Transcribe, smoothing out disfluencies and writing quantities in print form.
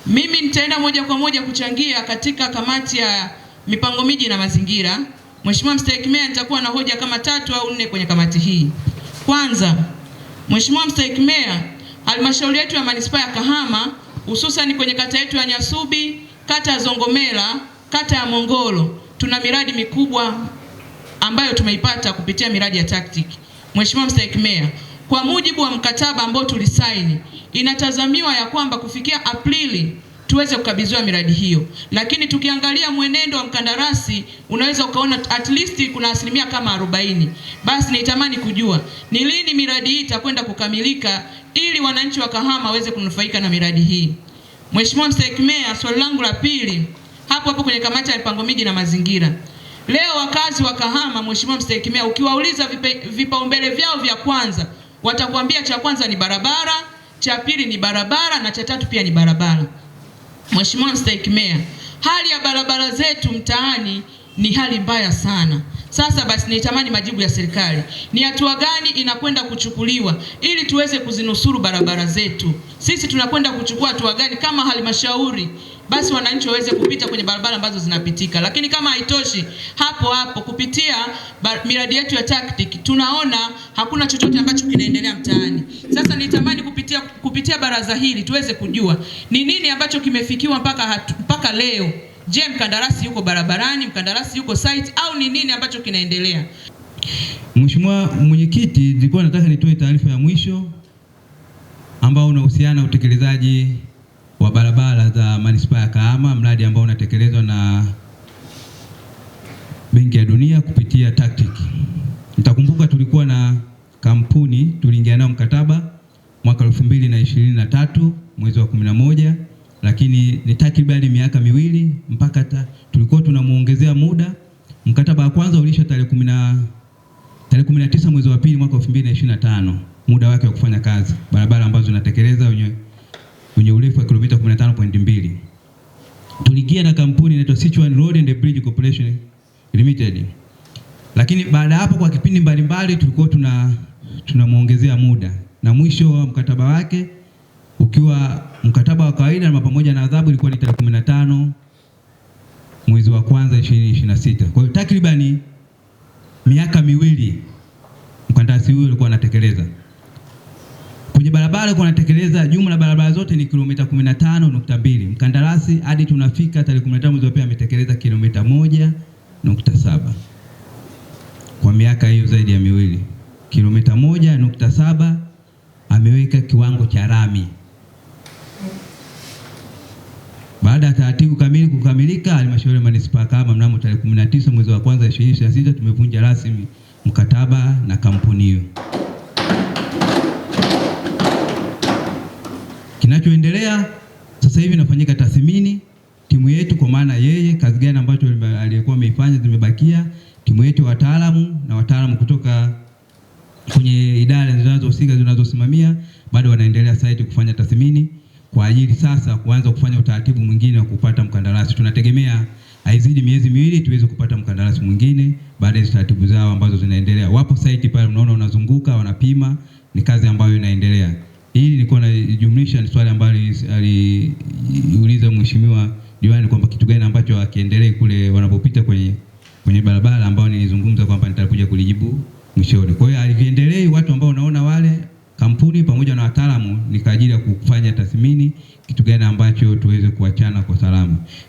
Mimi nitaenda moja kwa moja kuchangia katika kamati ya mipango miji na mazingira. Mheshimiwa Mstahiki Meya, nitakuwa na hoja kama 3 au 4 kwenye kamati hii. Kwanza, Mheshimiwa Mstahiki Meya, halmashauri yetu ya manispaa ya Kahama hususan kwenye kata yetu ya Nyasubi, kata ya Zongomela, kata ya Mongolo, tuna miradi mikubwa ambayo tumeipata kupitia miradi ya TACTIC. Mheshimiwa Mstahiki Meya, kwa mujibu wa mkataba ambao tulisaini, inatazamiwa ya kwamba kufikia Aprili tuweze kukabidhiwa miradi hiyo. Lakini tukiangalia mwenendo wa mkandarasi, unaweza ukaona at least kuna asilimia kama 40. Basi nitamani kujua ni lini miradi hii itakwenda kukamilika ili wananchi wa Kahama waweze kunufaika na miradi hii. Mheshimiwa Mstahiki Meya, swali langu la pili hapo kwenye kamati ya mipango miji na mazingira. Leo wakazi wa Kahama, Mheshimiwa Mstahiki Meya, ukiwauliza vipaumbele vyao vya kwanza, watakwambia cha kwanza ni barabara, cha pili ni barabara na cha tatu pia ni barabara. Mheshimiwa Mstahiki Meya, hali ya barabara zetu mtaani ni hali mbaya sana. Sasa basi nitamani majibu ya serikali. Ni hatua gani inakwenda kuchukuliwa ili tuweze kuzinusuru barabara zetu? Sisi tunakwenda kuchukua hatua gani kama halmashauri? Basi wananchi waweze kupita kwenye barabara ambazo zinapitika. Lakini kama haitoshi, hapo kupitia miradi yetu ya TACTIC tunaona hakuna chochote ambacho kinaendelea mtaani. Sasa nitamani kupitia baraza hili tuweze kujua ni nini ambacho kimefikiwa mpaka leo. Je, mkandarasi yuko barabarani, mkandarasi yuko site, au ni nini ambacho kinaendelea? Mheshimiwa Mwenyekiti, nilikuwa nataka nitoe taarifa ya mwisho ambao unahusiana na utekelezaji wa barabara za manispaa ya Kahama, mradi ambao unatekelezwa na Benki ya Dunia kupitia TACTIC. Mtakumbuka tulikuwa na kampuni tuliingia nayo mkataba mwaka 2023 mwezi wa 11, lakini ni takribani miaka miwili mpaka tulikuwa tunamuongezea muda. Mkataba wa kwanza ulisha tarehe 19 mwezi wa pili mwaka 2025, muda wake wa kufanya kazi. Barabara ambazo zinatekeleza wenye urefu wa kilomita 15.2. Tuliingia na kampuni inaitwa Sichuan Road and Bridge Corporation Limited. Lakini baada hapo kwa kipindi mbalimbali tulikuwa tunamuongezea muda, na mwisho wa mkataba wake ukiwa mkataba wa kawaida na pamoja na adhabu ilikuwa ni tarehe 15 mwezi wa kwanza 2026. Kwa hiyo takribani miaka miwili mkandarasi huyo alikuwa anatekeleza. Kwenye barabara alikuwa anatekeleza, jumla barabara zote ni kilomita 15.2. Mkandarasi hadi tunafika tarehe 15 mwezi wa pili ametekeleza kilomita 1.7. Kwa miaka hiyo zaidi ya miwili, kilomita 1.7 ameweka kiwango cha rami. Baada ya taratibu kamili kukamilika, halmashauri ya manispaa Kahama mnamo tarehe 19 mwezi wa kwanza 2026 tumevunja rasmi mkataba na kampuni hiyo. Kinachoendelea sasa hivi nafanyika tathmini timu yetu, kwa maana yeye kazi gani ambacho aliyekuwa ameifanya zimebakia. Timu yetu wataalamu kutoka kwenye idara zinazohusika zinazosimamia bado wanaendelea site kufanya tathmini kwa ajili sasa kuanza kufanya utaratibu mwingine wa kupata mkandarasi. Tunategemea haizidi miezi miwili tuweze kupata mkandarasi mwingine baada ya taratibu zao ambazo zinaendelea. Wapo site pale unaona unazunguka wanapima, ni kazi ambayo inaendelea. Hili nilikuwa najumlisha ni swali ambalo aliuliza Mheshimiwa Diwani kwamba kitu gani ambacho akiendelee kule wanapopita kwenye barabara, ambao nilizungumza kwamba nitakuja kulijibu mwishoni. Kwa hiyo aliendelee watu ambao unaona wale kampuni pamoja na wataalamu ni kwa ajili ya kufanya tathmini kitu gani ambacho tuweze kuachana kwa salama.